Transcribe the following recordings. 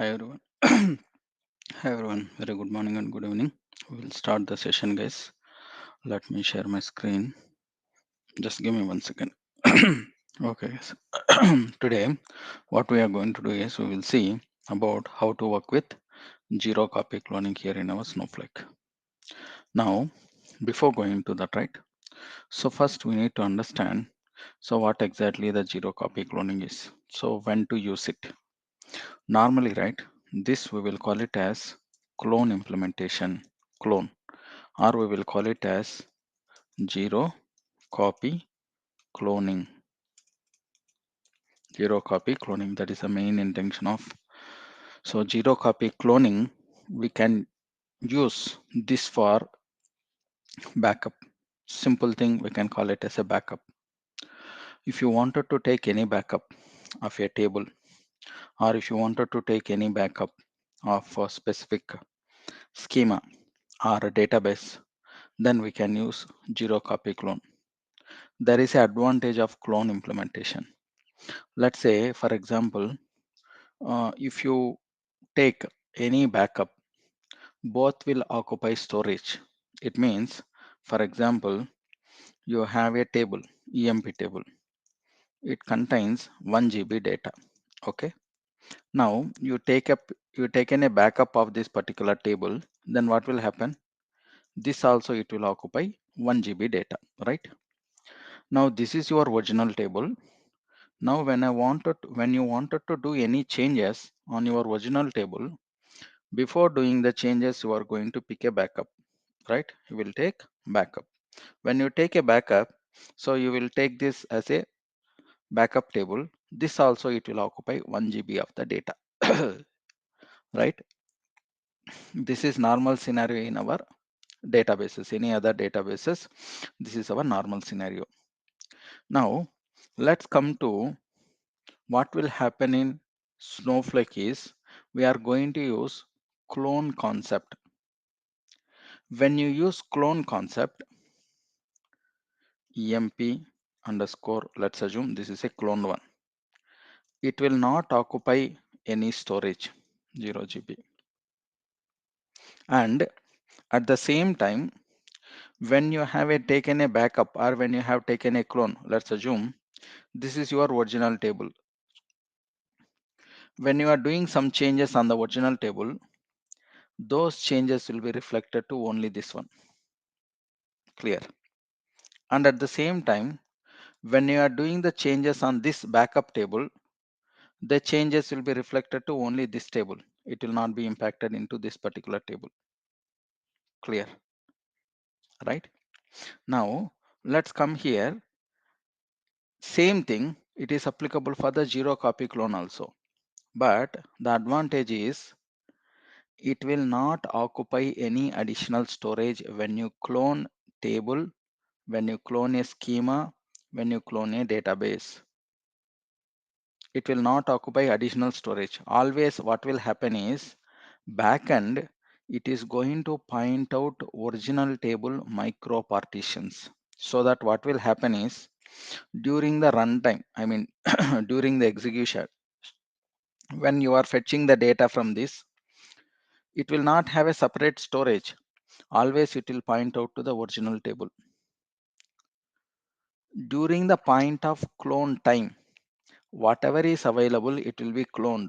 Hi everyone. Hi everyone. Very good morning and good evening. We'll start the session, guys. Let me share my screen. Just give me 1 second. Okay, guys. Today, what we are going to do is we will see about how to work with zero copy cloning here in our Snowflake. Now, before going to that, right? So first we need to understand. So what exactly the zero copy cloning is. So when to use it. Normally, right? This we will call it as clone implementation. Clone, or we will call it as zero copy cloning. Zero copy cloning, that is the main intention of. So zero copy cloning, we can use this for backup. Simple thing, we can call it as a backup. If you wanted to take any backup of a table, or if you wanted to take any backup of a specific schema or a database, then we can use zero copy clone. There is an advantage of clone implementation. Let's say, for example, if you take any backup, both will occupy storage. It means, for example, you have a table, EMP table. It contains 1 GB data. Okay. Now you taken a backup of this particular table. Then what will happen? This also it will occupy 1 GB data, right? Now this is your original table. Now when you wanted to do any changes on your original table, before doing the changes, you are going to pick a backup, right? You will take backup. When you take a backup, so you will take this as a backup table. This also it will occupy 1 GB of the data, right? This is normal scenario in our databases. Any other databases, this is our normal scenario. Now let's come to what will happen in Snowflake is we are going to use clone concept. When you use clone concept, emp underscore, let's assume this is a clone one. It will not occupy any storage, 0 GB. And at the same time, when you have taken a backup or when you have taken a clone, let's assume this is your original table. When you are doing some changes on the original table, those changes will be reflected to only this one. Clear? And at the same time, when you are doing the changes on this backup table, the changes will be reflected to only this table. It will not be impacted into this particular table. Clear? Right? Now, let's come here. Same thing, it is applicable for the zero copy clone also. But the advantage is it will not occupy any additional storage when you clone table, when you clone a schema, when you clone a database. It will not occupy additional storage. Always what will happen is backend, it is going to point out original table micro partitions. So that what will happen is during the runtime, I mean during the execution, when you are fetching the data from this, it will not have a separate storage. Always it will point out to the original table. During the point of clone time, whatever is available, it will be cloned.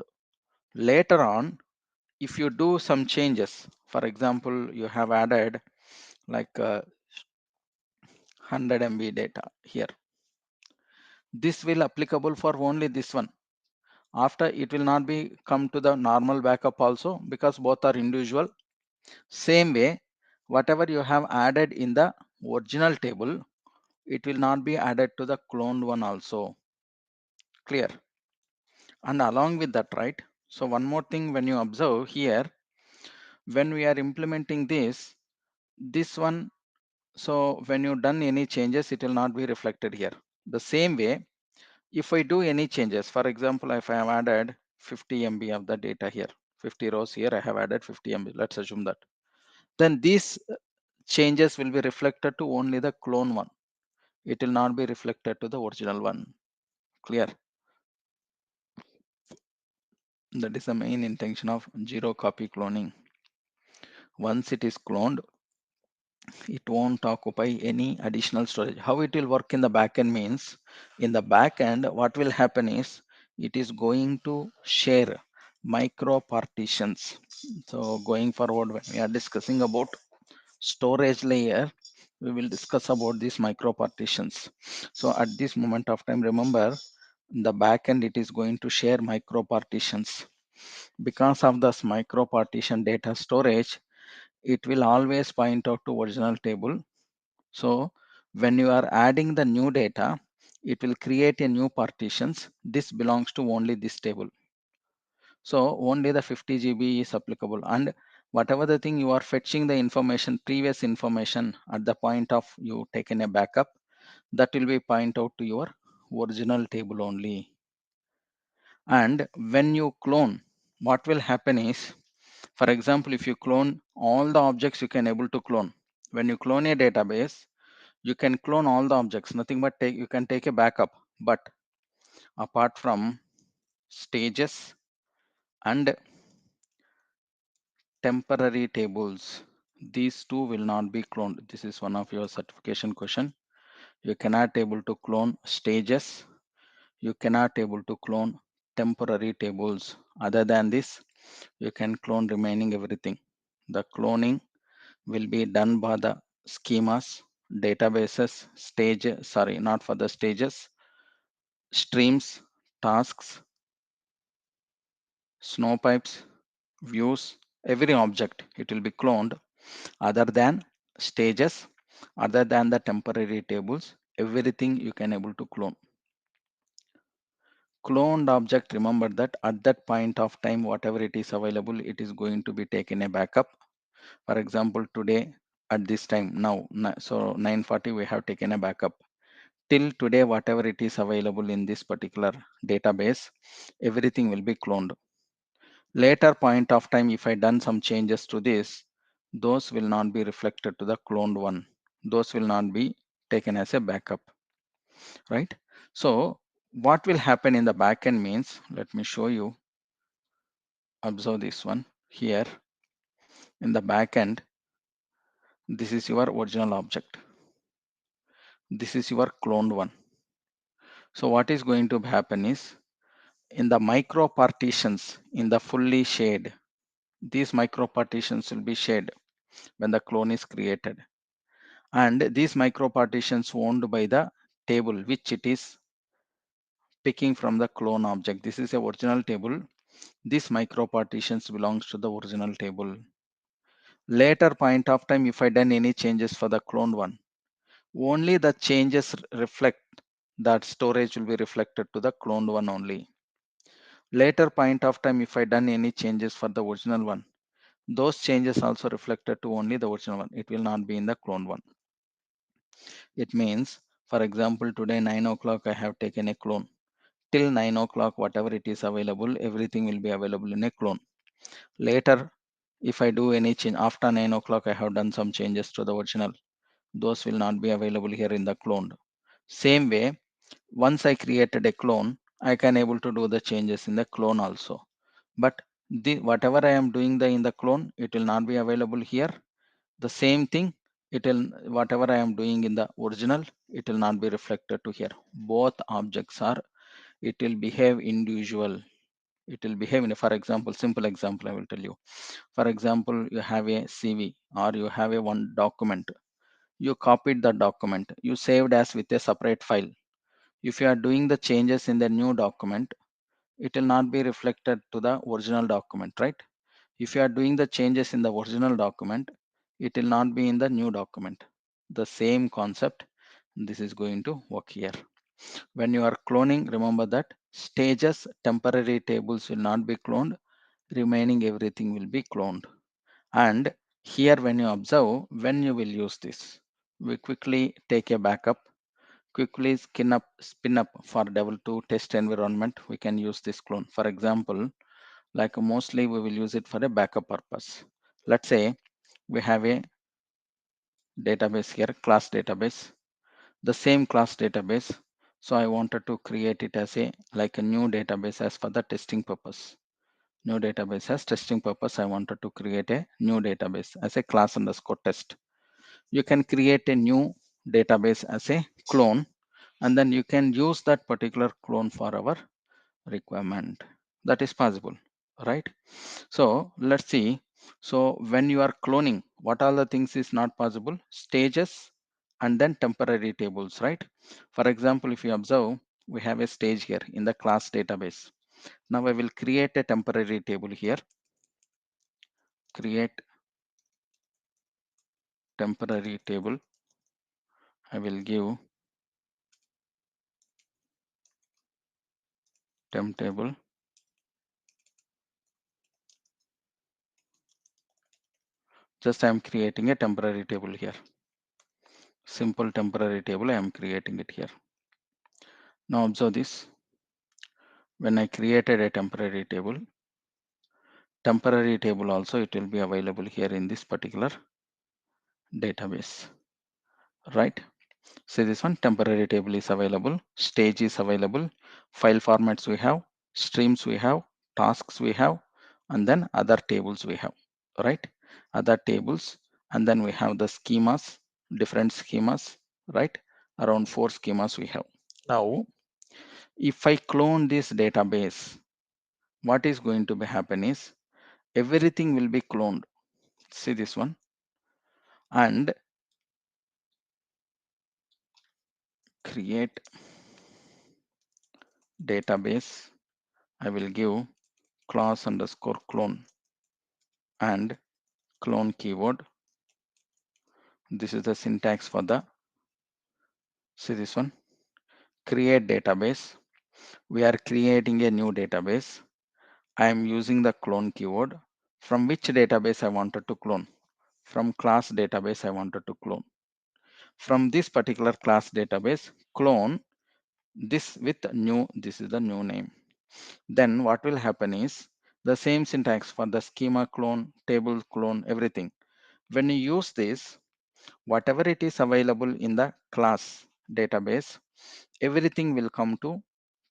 Later on, if you do some changes, for example, you have added like 100 MB data here. This will applicable for only this one. After it will not be come to the normal backup also because both are individual. Same way, whatever you have added in the original table, it will not be added to the cloned one also. Clear? And along with that, right? So one more thing, when you observe here, when we are implementing this one, so when you done any changes, it will not be reflected here. The same way, if I do any changes, for example, if I have added 50 MB of the data here, 50 rows here, I have added 50 MB, let's assume that. Then these changes will be reflected to only the clone one. It will not be reflected to the original one. Clear? That is the main intention of zero copy cloning. Once it is cloned, it won't occupy any additional storage. How it will work in the backend means, in the backend, what will happen is it is going to share micro partitions. So going forward, when we are discussing about storage layer, we will discuss about these micro partitions. So at this moment of time, remember, in the backend it is going to share micro partitions. Because of this micro partition data storage, it will always point out to original table. So when you are adding the new data, it will create a new partitions. This belongs to only this table. So only the 50 GB is applicable, and whatever the thing you are fetching the information, previous information at the point of you taken a backup, that will be point out to your original table only. And when you clone, what will happen is, for example, if you clone all the objects you can able to clone. When you clone a database, you can clone all the objects, nothing but you can take a backup. But apart from stages and temporary tables, these two will not be cloned. This is one of your certification question. You cannot able to clone stages. You cannot able to clone temporary tables. Other than this, you can clone remaining everything. The cloning will be done by the schemas, databases, not for the stages, streams, tasks, snowpipes, views, every object. It will be cloned other than stages, other than the temporary tables, everything you can able to clone. Cloned object, remember that at that point of time, whatever it is available, it is going to be taken a backup. For example, today at this time now, so 9:40 we have taken a backup. Till today, whatever it is available in this particular database, everything will be cloned. Later point of time, if I done some changes to this, those will not be reflected to the cloned one. Those will not be taken as a backup, right? So what will happen in the backend means, let me show you. Observe this one here. In the backend, this is your original object. This is your cloned one. So what is going to happen is, in the micro partitions, in the fully shared, these micro partitions will be shared when the clone is created. And these micro partitions owned by the table which it is picking from the clone object. This is a original table. This micro partitions belongs to the original table. Later point of time, if I done any changes for the clone one, only the changes reflect, that storage will be reflected to the cloned one only. Later point of time, if I done any changes for the original one, those changes also reflected to only the original one. It will not be in the clone one. It means, for example, today 9 o'clock I have taken a clone. Till 9 o'clock, whatever it is available, everything will be available in a clone. Later, if I do any change after 9 o'clock, I have done some changes to the original. Those will not be available here in the cloned. Same way, once I created a clone, I can able to do the changes in the clone also. But whatever I am doing in the clone, it will not be available here. The same thing, it will, whatever I am doing in the original, it will not be reflected to here. Both objects are, it will behave individual. It will behave in, for example, simple example I will tell you. For example, you have a CV or you have a one document. You copied the document, you saved as with a separate file. If you are doing the changes in the new document, it will not be reflected to the original document, right? If you are doing the changes in the original document, it will not be in the new document. The same concept, this is going to work here. When you are cloning, remember that stages, temporary tables will not be cloned, remaining everything will be cloned. And here when you observe, when you will use this, we quickly take a backup, quickly spin up for level 2 test environment, we can use this clone. For example, like mostly we will use it for a backup purpose. Let's say we have a database here, class database, the same class database. So I wanted to create it as a like a new database as for the testing purpose. New database as testing purpose. I wanted to create a new database as a class underscore test. You can create a new database as a clone, and then you can use that particular clone for our requirement. That is possible, right? So let's see. So when you are cloning, what are the things is not possible? Stages and then temporary tables, right? For example, if you observe, we have a stage here in the class database. Now I will create a temporary table here. Create temporary table. I will give temp table. Just I am creating a temporary table here. Simple temporary table. I am creating it here. Now observe this. When I created a temporary table also it will be available here in this particular database, right? So this one temporary table is available, stage is available, file formats we have, streams we have, tasks we have, and then other tables we have, right? Other tables, and then we have the schemas, different schemas, right? Around 4 schemas we have. Now if I clone this database, what is going to be happen is everything will be cloned. See this one, and create database. I will give class underscore clone and clone keyword. This is the syntax for the, see this one, create database. We are creating a new database. I am using the clone keyword. From which database I wanted to clone? From class database I wanted to clone. From this particular class database, clone this with new, this is the new name. Then what will happen is the same syntax for the schema clone, table clone, everything. When you use this, whatever it is available in the class database, everything will come to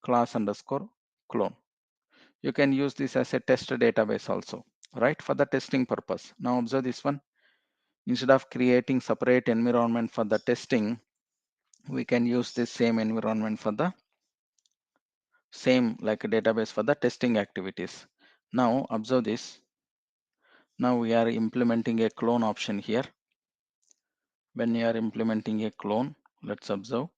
class underscore clone. You can use this as a test database also, right? For the testing purpose. Now observe this one. Instead of creating separate environment for the testing, we can use this same environment for the same like a database for the testing activities. Now observe this. Now we are implementing a clone option here. When you are implementing a clone, let's observe.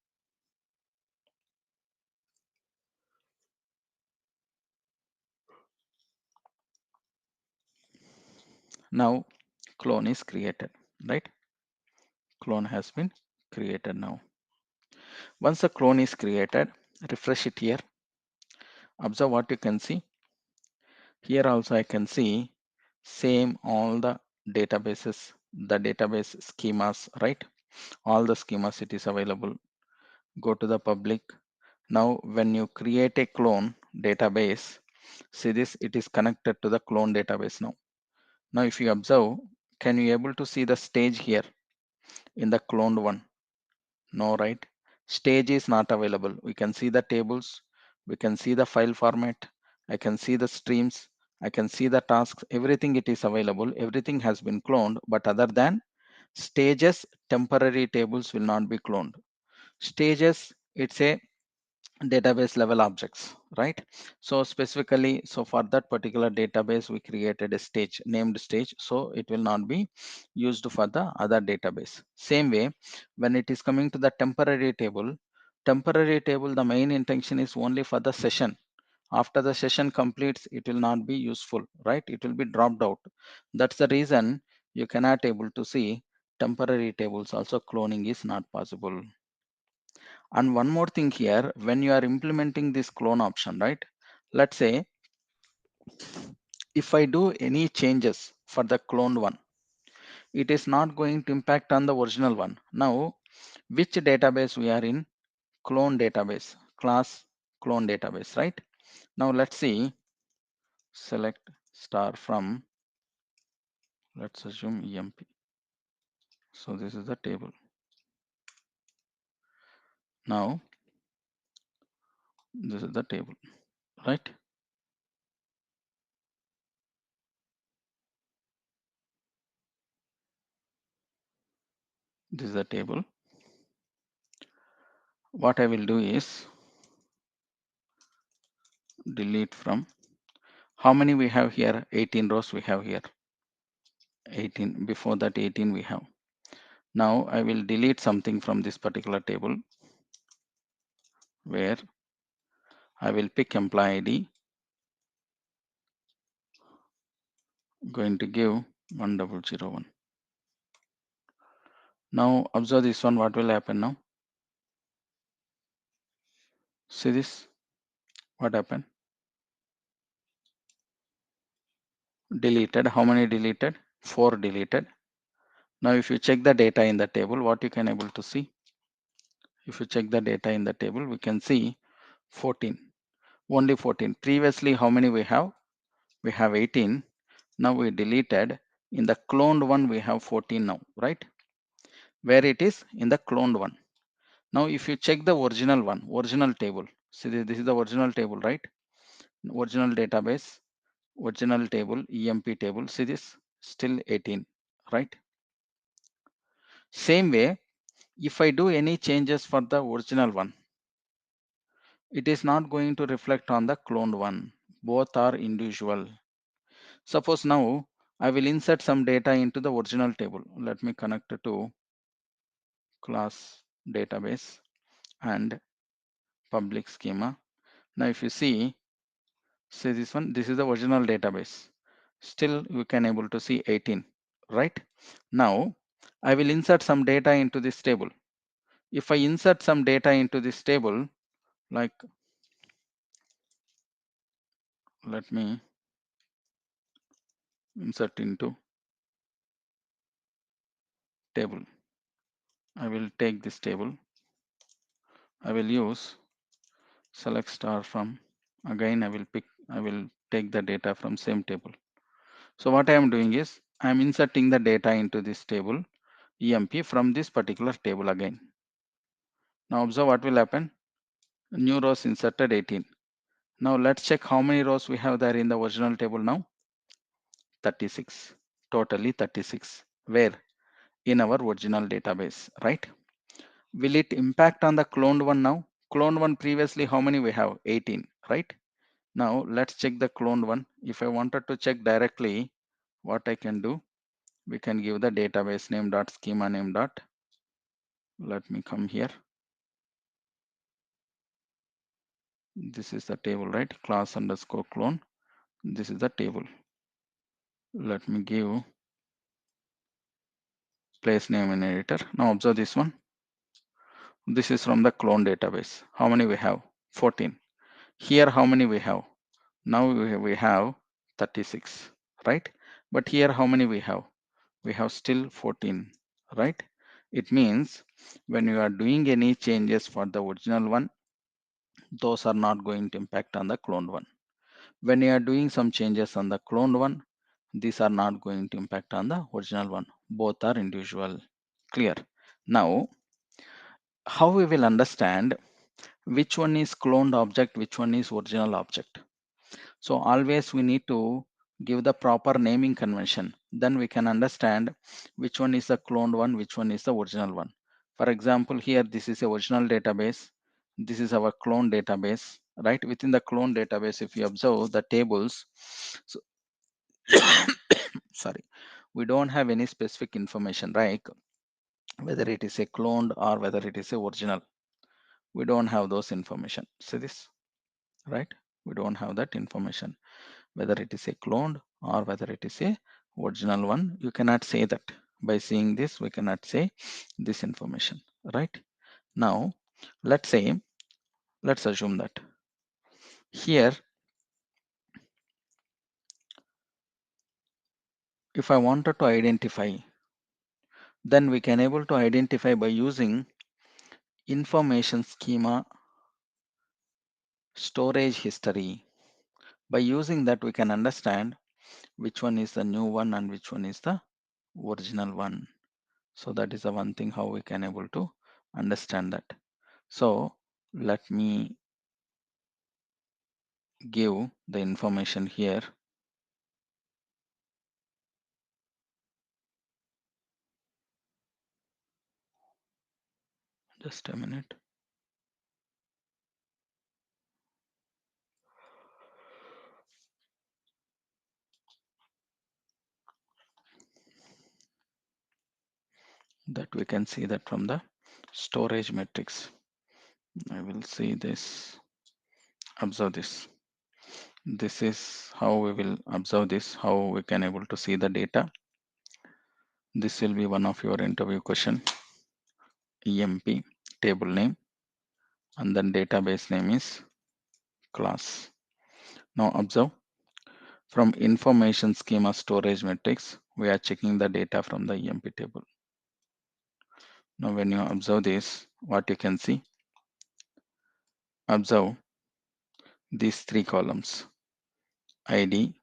Now clone is created, right? Clone has been created now. Once a clone is created, refresh it here. Observe what you can see. Here also I can see same all the databases, the database schemas, right? All the schemas it is available. Go to the public. Now when you create a clone database, see this, it is connected to the clone database now. Now if you observe, can you able to see the stage here in the cloned one? No, right? Stage is not available. We can see the tables, we can see the file format, I can see the streams, I can see the tasks, everything it is available, everything has been cloned, but other than stages, temporary tables will not be cloned. Stages, it's a database level objects, right? So specifically, so for that particular database we created a stage, named stage, so it will not be used for the other database. Same way, when it is coming to the temporary table, the main intention is only for the session. After the session completes, it will not be useful, right? It will be dropped out. That's the reason you cannot able to see temporary tables also. Cloning is not possible. And one more thing here, when you are implementing this clone option, right? Let's say if I do any changes for the cloned one, it is not going to impact on the original one. Now, which database we are in? Clone database, class clone database, right? Now let's see, select star from, let's assume EMP. So this is the table. Now, this is the table, right? This is the table. What I will do is delete from, how many we have here? 18 rows we have here. 18. Before that 18 we have. Now I will delete something from this particular table, where I will pick employee ID, going to give 1001. Now observe this one. What will happen now? See this? What happened? Deleted. How many deleted? 4 deleted. Now if you check the data in the table, what you can able to see? If you check the data in the table, we can see 14. Only 14. Previously, how many we have? We have 18. Now we deleted. In the cloned one, we have 14 now, right? Where it is? In the cloned one. Now if you check the original one, original table. See, this is the original table, right? Original database, original table, EMP table. See this? Still 18, right? Same way, if I do any changes for the original one, it is not going to reflect on the cloned one. Both are individual. Suppose now I will insert some data into the original table. Let me connect it to class database and public schema. Now if you see this one, this is the original database. Still you can able to see 18, right? Now I will insert some data into this table. If I insert some data into this table, like, let me insert into table. I will take this table. I will use select star from, again I will take the data from same table. So what I am doing is I am inserting the data into this table EMP from this particular table again. Now observe what will happen. New rows inserted 18. Now let's check how many rows we have there in the original table now. 36. Totally 36. Where? In our original database, right? Will it impact on the cloned one now? Cloned one previously, how many we have? 18, right? Now let's check the cloned one. If I wanted to check directly, what I can do, we can give the database name dot schema name dot. Let me come here. This is the table, right? Class underscore clone. This is the table. Let me give place name in editor. Now observe this one. This is from the clone database. How many we have? 14. Here how many we have? Now we have 36, right? But here how many we have? We have still 14, right? It means when you are doing any changes for the original one, those are not going to impact on the cloned one. When you are doing some changes on the cloned one, these are not going to impact on the original one. Both are individual. Clear? Now, how we will understand which one is cloned object, which one is original object? So always we need to give the proper naming convention. Then we can understand which one is the cloned one, which one is the original one. For example, here this is a original database. This is our clone database, right? Within the clone database, if you observe the tables, so sorry, we don't have any specific information, right? Whether it is a cloned or whether it is a original. We don't have those information. See this, right? We don't have that information. Whether it is a cloned or whether it is a original one, you cannot say that. By seeing this, we cannot say this information, right? Now let's assume that here, if I wanted to identify, then we can able to identify by using information schema storage history. By using that, we can understand which one is the new one and which one is the original one. So that is the one thing how we can able to understand that. So let me give the information here. Just a minute. That we can see that from the storage metrics. I will see this. Observe this. This is how we will observe this, how we can able to see the data. This will be one of your interview question. EMP table name and then database name is class. Now observe, from information schema storage metrics, we are checking the data from the EMP table. Now when you observe this, what you can see, observe these three columns: ID,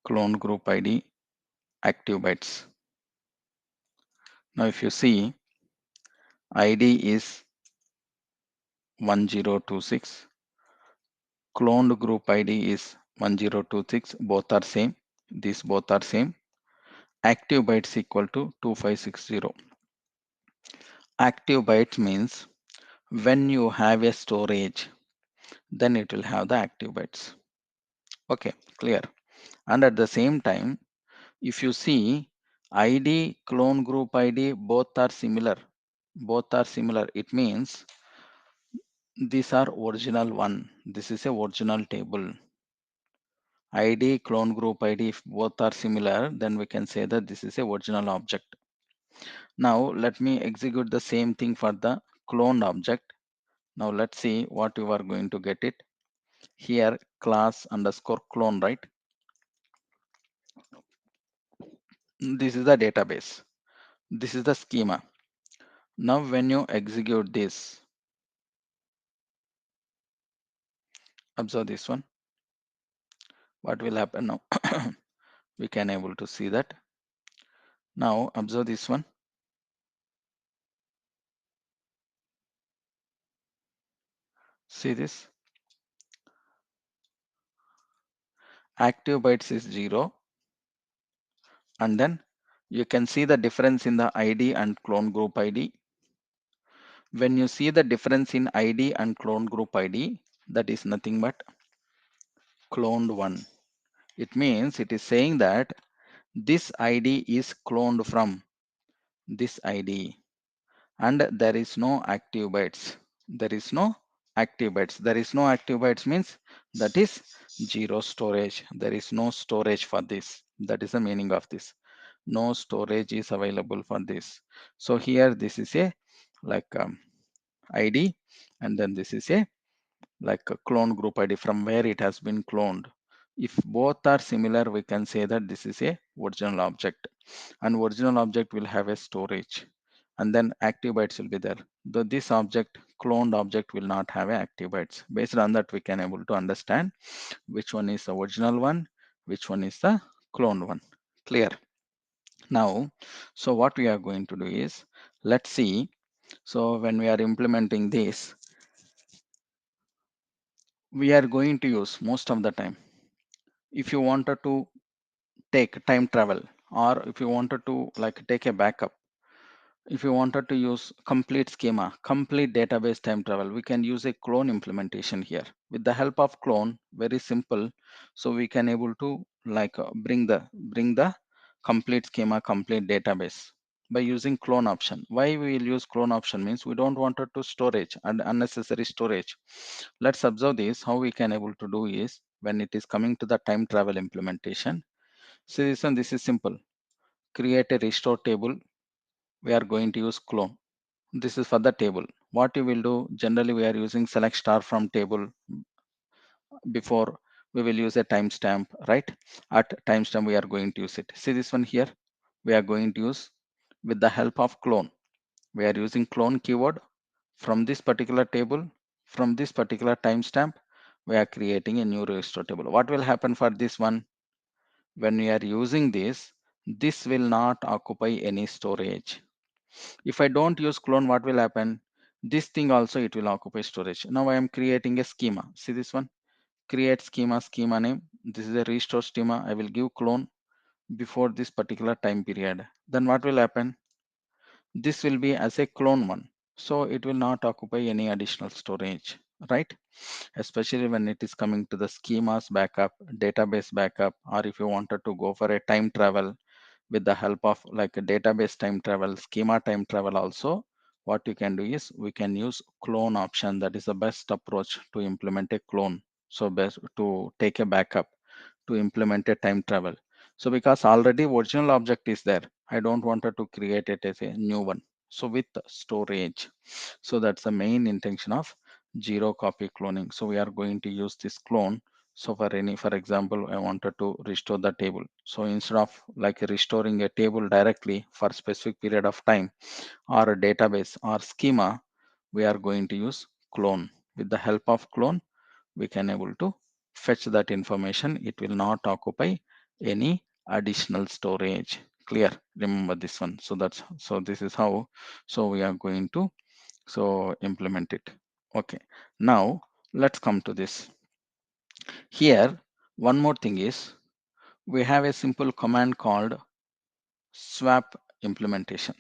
clone group ID, active bytes. Now if you see, ID is 1026, cloned group ID is 1026, both are same. These both are same. Active bytes equal to 2560. Active bytes means when you have a storage, then it will have the active bytes. Okay, clear. And at the same time, if you see ID, clone group ID, both are similar. Both are similar. It means these are original one. This is a original table. ID, clone group ID, if both are similar, then we can say that this is a original object. Now let me execute the same thing for the cloned object. Now let's see what you are going to get it. Here class underscore clone, right? This is the database. This is the schema. Now when you execute this, observe this one. What will happen now? We can able to see that. Now observe this one. See this. Active bytes is 0. And then you can see the difference in the ID and clone group ID. When you see the difference in ID and clone group ID, that is nothing but cloned one. It means it is saying that this ID is cloned from this ID and there is no active bytes. There is no active bytes. There is no active bytes means that is zero storage. There is no storage for this. That is the meaning of this. No storage is available for this. So here this is a like ID and then this is a like a clone group ID from where it has been cloned. If both are similar, we can say that this is a original object, and original object will have a storage and then active bytes will be there. Though this object, cloned object, will not have a active bytes. Based on that, we can able to understand which one is the original one, which one is the cloned one. Clear? Now, so what we are going to do is, let's see. So when we are implementing this, we are going to use most of the time. If you wanted to take time travel, or if you wanted to like take a backup, if you wanted to use complete schema, complete database time travel, we can use a clone implementation here. With the help of clone, very simple. So we can able to like bring the complete schema, complete database by using clone option. Why we will use clone option means we don't want it to storage and unnecessary storage. Let's observe this. How we can able to do is when it is coming to the time travel implementation. So this is simple. Create a restore table. We are going to use clone. This is for the table. What you will do, generally we are using select star from table. Before we will use a timestamp, right? At timestamp we are going to use it. See this one here, we are going to use with the help of clone. We are using clone keyword from this particular table, from this particular timestamp. We are creating a new register table. What will happen for this one? When we are using this, this will not occupy any storage. If I don't use clone, what will happen? This thing also it will occupy storage. Now I am creating a schema. See this one? Create schema, schema name. This is a restore schema. I will give clone before this particular time period. Then what will happen? This will be as a clone one. so it will not occupy any additional storage, right? Especially when it is coming to the schemas backup, database backup, or if you wanted to go for a time travel with the help of like a database time travel, schema time travel also, what you can do is we can use clone option. That is the best approach to implement a clone. So best to take a backup to implement a time travel. So because already original object is there, I don't want to create it as a new one. So with storage, so that's the main intention of zero copy cloning. So we are going to use this clone. So for any, for example, I wanted to restore the table. So instead of like restoring a table directly for specific period of time or a database or schema, we are going to use clone. With the help of clone, we can able to fetch that information. It will not occupy any additional storage. Clear? Remember this one. So that's, so this is how, so we are going to so implement it. Okay, now let's come to this. Here one more thing is we have a simple command called swap implementation.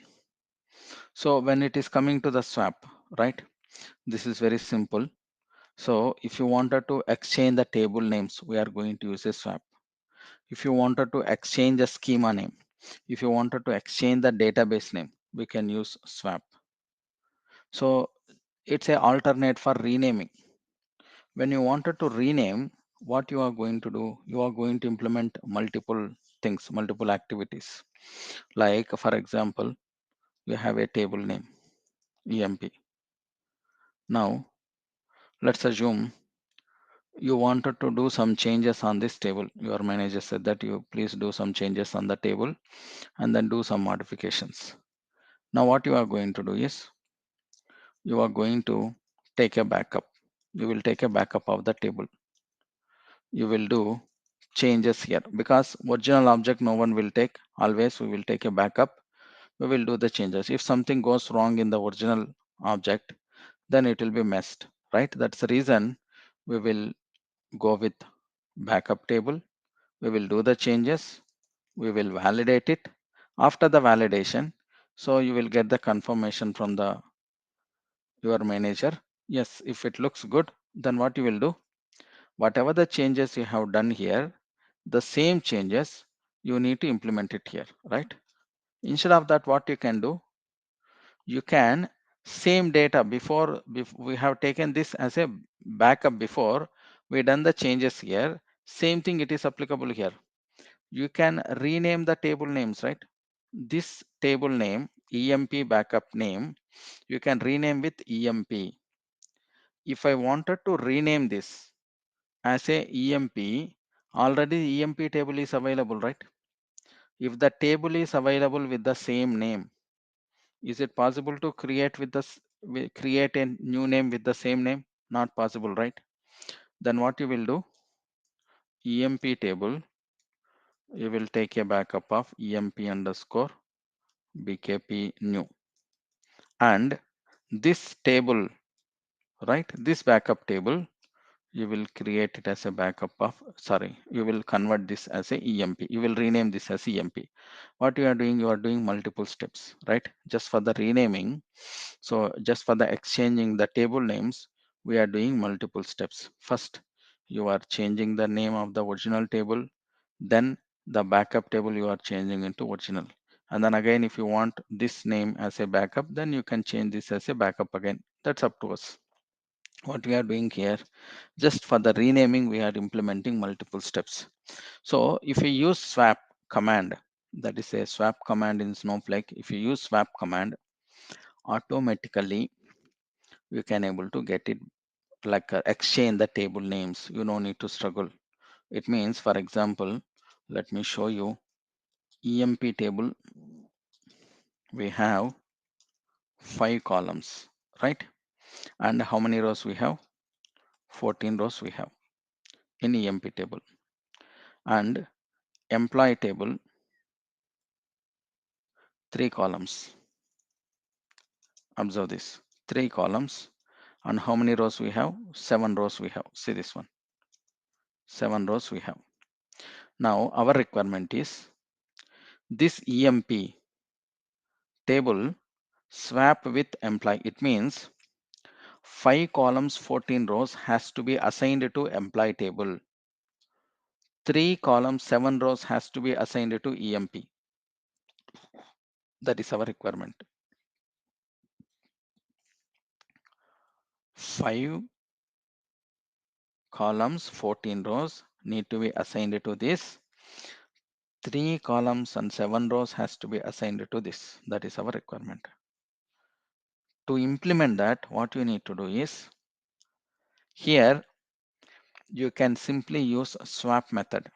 So when it is coming to the swap, right, this is very simple. So if you wanted to exchange the table names, we are going to use a swap. If you wanted to exchange a schema name, if you wanted to exchange the database name, we can use swap. So it's a alternate for renaming. When you wanted to rename, what you are going to do, you are going to implement multiple things, multiple activities. Like for example, you have a table name, EMP. Now let's assume you wanted to do some changes on this table. Your manager said that you please do some changes on the table and then do some modifications. Now what you are going to do is you are going to take a backup. You will take a backup of the table. You will do changes here because original object no one will take. Always we will take a backup. We will do the changes. If something goes wrong in the original object, then it will be messed, right? That's the reason we will go with backup table. We will do the changes. We will validate it. After the validation, so you will get the confirmation from the your manager. Yes, if it looks good, then what you will do, whatever the changes you have done here, the same changes you need to implement it here, right? Instead of that, what you can do, you can same data before we have taken this as a backup before we done the changes here, same thing it is applicable here. You can rename the table names, right? This table name, EMP backup name, you can rename with EMP. If I wanted to rename this as a EMP, already EMP table is available, right? If the table is available with the same name, is it possible to create with this, create a new name with the same name? Not possible, right? Then what you will do, EMP table, you will take a backup of EMP underscore BKP new. And this table, right? This backup table, you will create it as a backup of, sorry, you will convert this as a EMP. You will rename this as EMP. What you are doing, you are doing multiple steps, right? Just for the renaming. So just for the exchanging the table names, we are doing multiple steps. First, you are changing the name of the original table. Then the backup table you are changing into original. And then again, if you want this name as a backup, then you can change this as a backup again. That's up to us. What we are doing here, just for the renaming, we are implementing multiple steps. So if you use swap command, that is a swap command in Snowflake. If you use swap command, automatically you can able to get it like exchange the table names. You don't need to struggle. It means, for example, let me show you EMP table. We have 5 columns, right? And how many rows we have? 14 rows we have in EMP table. And employee table, 3 columns. Observe this, 3 columns. And how many rows we have? 7 rows we have. See this one, 7 rows we have. Now our requirement is this EMP table Swap with employee. It means 5 columns, 14 rows has to be assigned to employee table. 3 columns, 7 rows has to be assigned to EMP. That is our requirement. 5 columns, 14 rows need to be assigned to this. 3 columns and 7 rows has to be assigned to this. That is our requirement. To implement that, what you need to do is, here you can simply use swap method.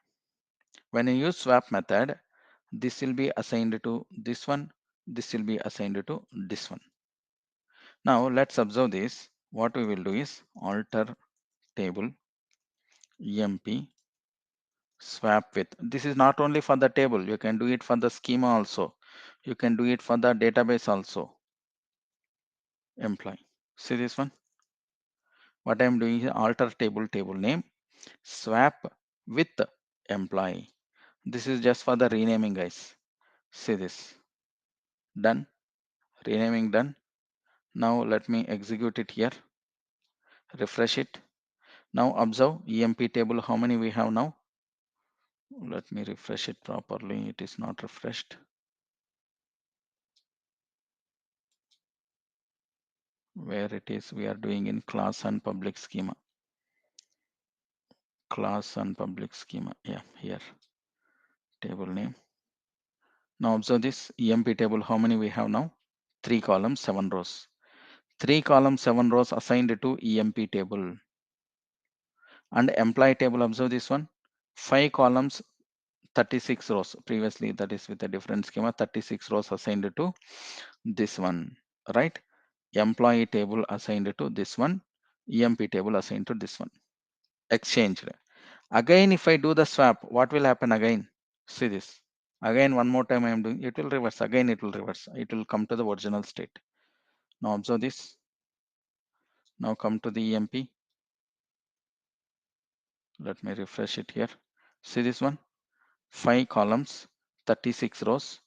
When you use swap method, this will be assigned to this one, this will be assigned to this one. Now let's observe this. What we will do is alter table emp swap with. This is not only for the table, you can do it for the schema also. You can do it for the database also. Employee. See this one? What I am doing is alter table name swap with employee. This is just for the renaming, guys. See this. Done. Renaming done. Now let me execute it here. Refresh it. Now observe EMP table. How many we have now? Let me refresh it properly. It is not refreshed. Where it is, we are doing in class and public schema. Class and public schema. Yeah, here. Table name. Now observe this EMP table. How many we have now? 3 columns, 7 rows. 3 columns, 7 rows assigned to EMP table. And employee table, observe this one. 5 columns, 36 rows. Previously, that is with a different schema, 36 rows assigned to this one, right? Employee table assigned to this one. EMP table assigned to this one. Exchanged. Again, if I do the swap, what will happen again? See this. Again, one more time I am doing, it will reverse. Again, it will reverse. It will come to the original state. Now observe this. Now come to the EMP. Let me refresh it here. See this one. 5 columns, 36 rows,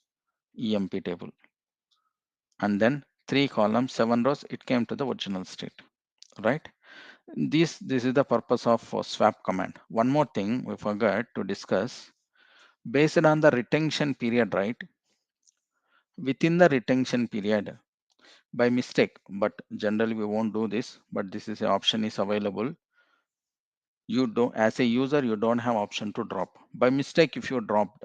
EMP table. And then 3 columns, 7 rows, it came to the original state, right? This is the purpose of swap command. One more thing we forgot to discuss. Based on the retention period, right? Within the retention period, by mistake, but generally we won't do this, but this is an option is available. You don't, as a user, you don't have option to drop. By mistake, if you dropped,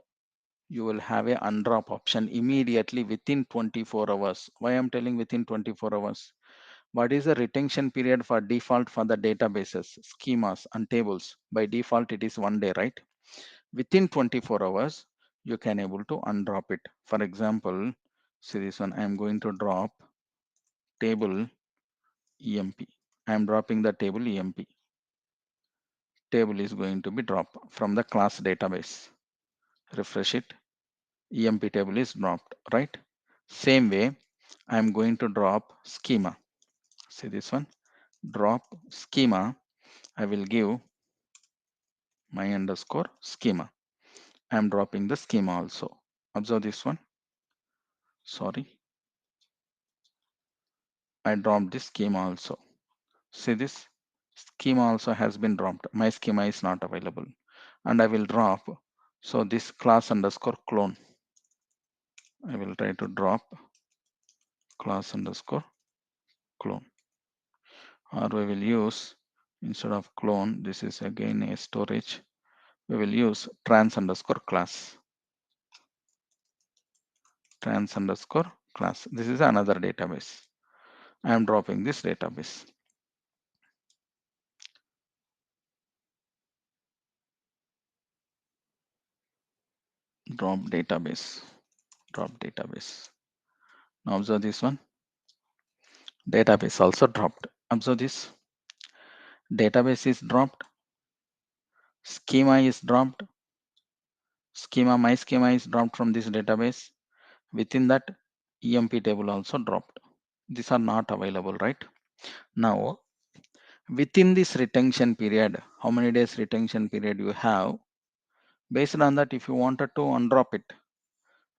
you will have a undrop option immediately within 24 hours. Why I'm telling within 24 hours? What is the retention period for default for the databases, schemas and tables? By default, it is 1 day, right? Within 24 hours, you can able to undrop it. For example, see this one, I'm going to drop table EMP. I'm dropping the table EMP. Table is going to be dropped from the class database. Refresh it. EMP table is dropped, right? Same way, I'm going to drop schema. See this one, drop schema. I will give my underscore schema. I'm dropping the schema also. Observe this one. Sorry, I dropped this schema also. See this schema also has been dropped. My schema is not available, and I will drop. So this class underscore clone. I will try to drop class underscore clone, or we will use instead of clone. This is again a storage. We will use trans underscore class. Trans underscore class. This is another database. I am dropping this database. Drop database. Drop database. Now observe this one. Database also dropped. Observe this. Database is dropped. Schema is dropped. Schema, my schema is dropped from this database. Within that, EMP table also dropped. These are not available, right? Now, within this retention period, how many days retention period you have? Based on that, if you wanted to undrop it,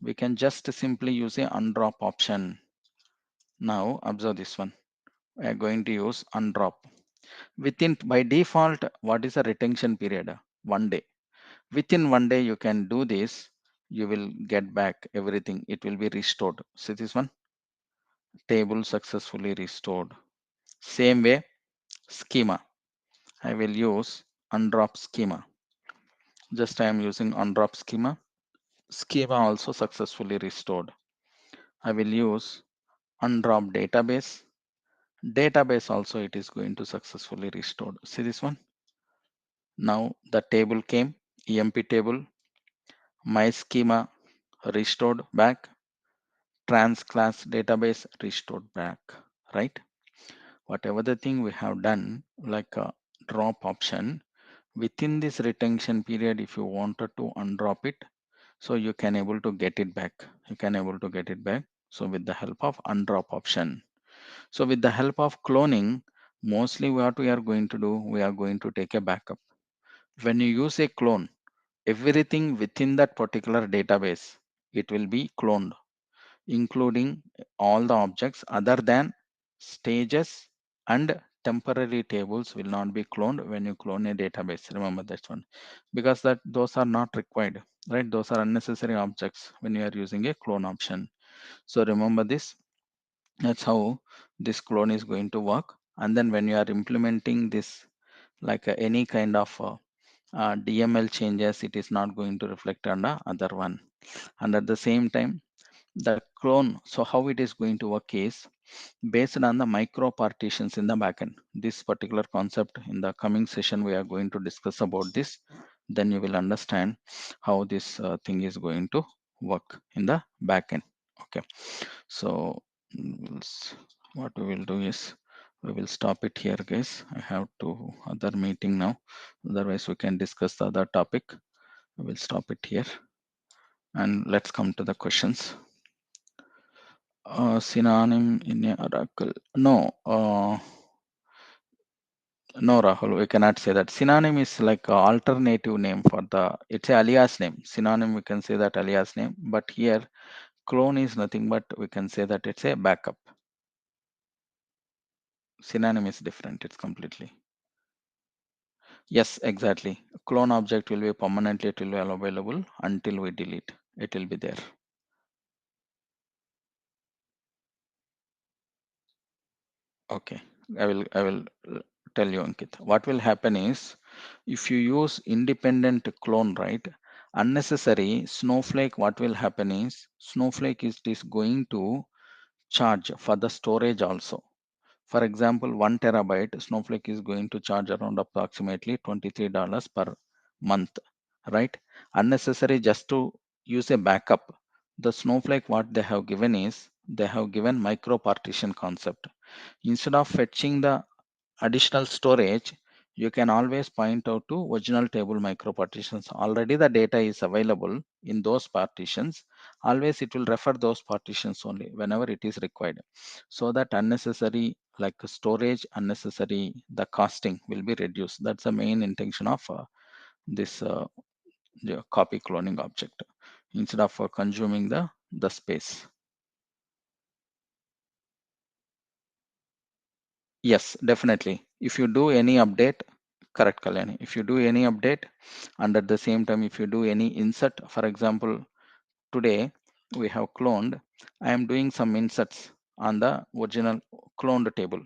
we can just simply use a undrop option. Now observe this one. We are going to use undrop. Within by default, what is the retention period? 1 day. Within 1 day, you can do this. You will get back everything. It will be restored. See this one, table successfully restored. Same way, schema. I will use undrop schema. Just I am using undrop schema. Schema also successfully restored. I will use undrop database. Database also it is going to successfully restored. See this one. Now the table came, EMP table, my schema restored back, trans class database restored back, right? Whatever the thing we have done, like a drop option, within this retention period, if you wanted to undrop it, so you can able to get it back. You can able to get it back. So with the help of undrop option. So with the help of cloning, mostly what we are going to do, we are going to take a backup. When you use a clone, everything within that particular database, it will be cloned, including all the objects other than stages and temporary tables will not be cloned when you clone a database. Remember that one, because that those are not required, right? Those are unnecessary objects when you are using a clone option. So remember this. That's how this clone is going to work. And then when you are implementing this, like any kind of DML changes, it is not going to reflect on the other one. And at the same time, the clone, so how it is going to work is based on the micro partitions in the backend. This particular concept in the coming session, we are going to discuss about this. Then you will understand how this thing is going to work in the backend. Okay. So what we will do is we will stop it here, guys. I have to other meeting now. Otherwise, we can discuss the other topic. We will stop it here and let's come to the questions. Synonym in a Oracle. No, no, Rahul, we cannot say that. Synonym is like a alternative name for the, it's a alias name. Synonym, we can say that alias name, but here clone is nothing but we can say that it's a backup. Synonym is different, it's completely. Yes, exactly. Clone object will be permanently, it will be available until we delete. It will be there. Okay, I will tell you, Ankit. What will happen is if you use independent clone, right? Unnecessary Snowflake, what will happen is Snowflake is going to charge for the storage also. For example, 1 TB, Snowflake is going to charge around approximately $23 per month, right? Unnecessary just to use a backup. The Snowflake, what they have given is they have given micro partition concept. Instead of fetching the additional storage, you can always point out to original table micro partitions. Already the data is available in those partitions. Always it will refer those partitions only whenever it is required. So that unnecessary like storage, unnecessary the costing will be reduced. That's the main intention of this the copy cloning object instead of consuming the space. Yes, definitely. If you do any update, correct, Kalyani. If you do any update, and at the same time, if you do any insert, for example, today we have cloned, I am doing some inserts on the original cloned table.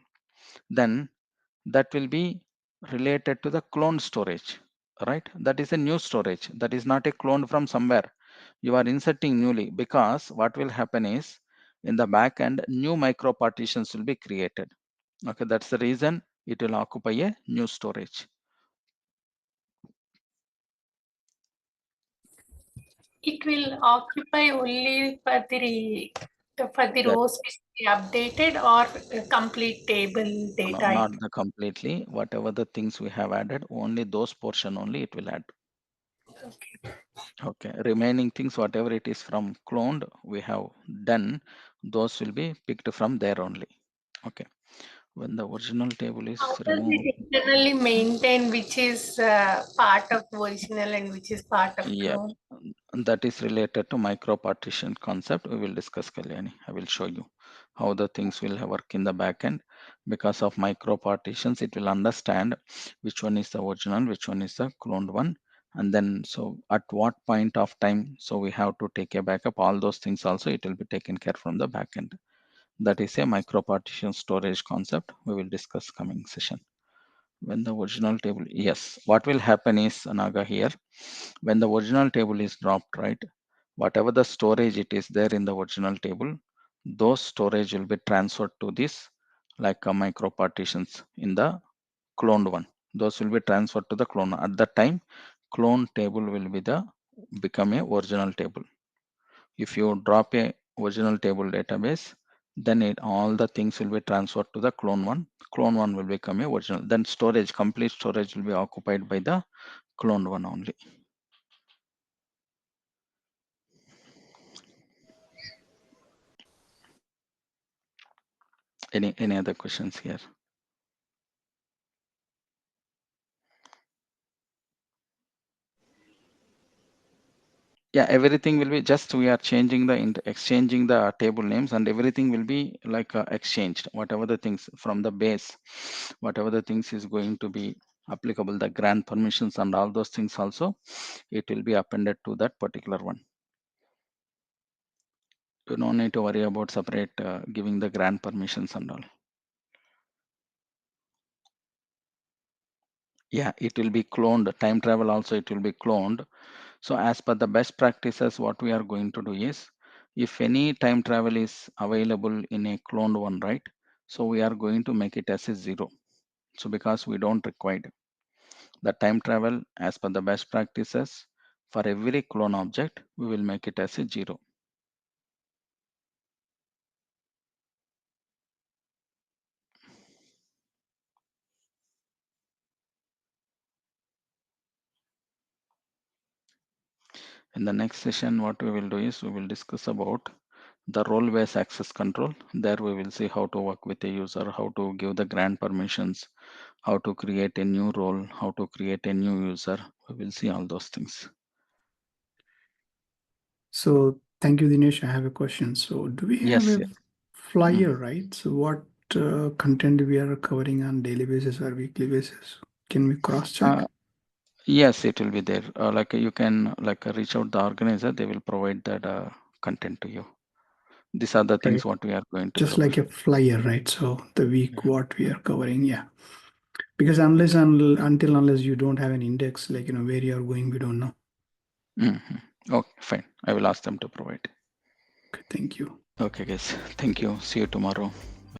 Then that will be related to the cloned storage, right? That is a new storage. That is not a clone from somewhere. You are inserting newly because what will happen is in the back end, new micro partitions will be created. Okay, that's the reason it will occupy a new storage. It will occupy only for the That rows which we updated or complete table no, data. not the completely. Whatever the things we have added, only those portion only it will add. Okay. Okay, remaining things, whatever it is from cloned, we have done, those will be picked from there only. Okay, When the original table is How does removed, it internally maintain which is part of original and which is part of yeah, clone? that is related to micro partition concept. We will discuss, Kalyani. I will show you how the things will work in the backend. Because of micro partitions, it will understand which one is the original, which one is the cloned one, and then so at what point of time. So we have to take a backup. All those things also it will be taken care from the backend. That is a micro partition storage concept. We will discuss coming session. When the original table, yes, what will happen is Naga here, when the original table is dropped, right, whatever the storage it is there in the original table, those storage will be transferred to this like a micro partitions in the cloned one. Those will be transferred to the clone. At that time, clone table will be the become a original table. If you drop a original table database, then all the things will be transferred to the clone one. Clone one will become a original. Then storage, complete storage will be occupied by the cloned one only. Any other questions here? Yeah, everything will be just we are changing the exchanging the table names, and everything will be like exchanged. Whatever the things from the base, whatever the things is going to be applicable, the grant permissions and all those things also, it will be appended to that particular one. You don't need to worry about separate giving the grant permissions and all. Yeah, it will be cloned. Time travel also it will be cloned. So as per the best practices, what we are going to do is, if any time travel is available in a cloned one, right? So we are going to make it as a 0. So because we don't require the time travel as per the best practices, for every clone object, we will make it as a 0. In the next session, what we will do is we will discuss about the role-based access control. There we will see how to work with a user, how to give the grant permissions, how to create a new role, how to create a new user. We will see all those things. So thank you, Dinesh. I have a question. So do we have Yes. a Mm. flyer, right? So what content we are covering on daily basis or weekly basis? Can we cross check? Uh, yes, it will be there. Like you can like reach out the organizer. They will provide that content to you. These are the things Right. what we are going to Just cover. like a flyer, right? So the week Mhm. what we are covering, yeah. Because until unless you don't have an index, like where you are going, we don't know. Mhm. Okay, fine. I will ask them to provide. Okay, thank you. Okay, guys. Thank you. See you tomorrow.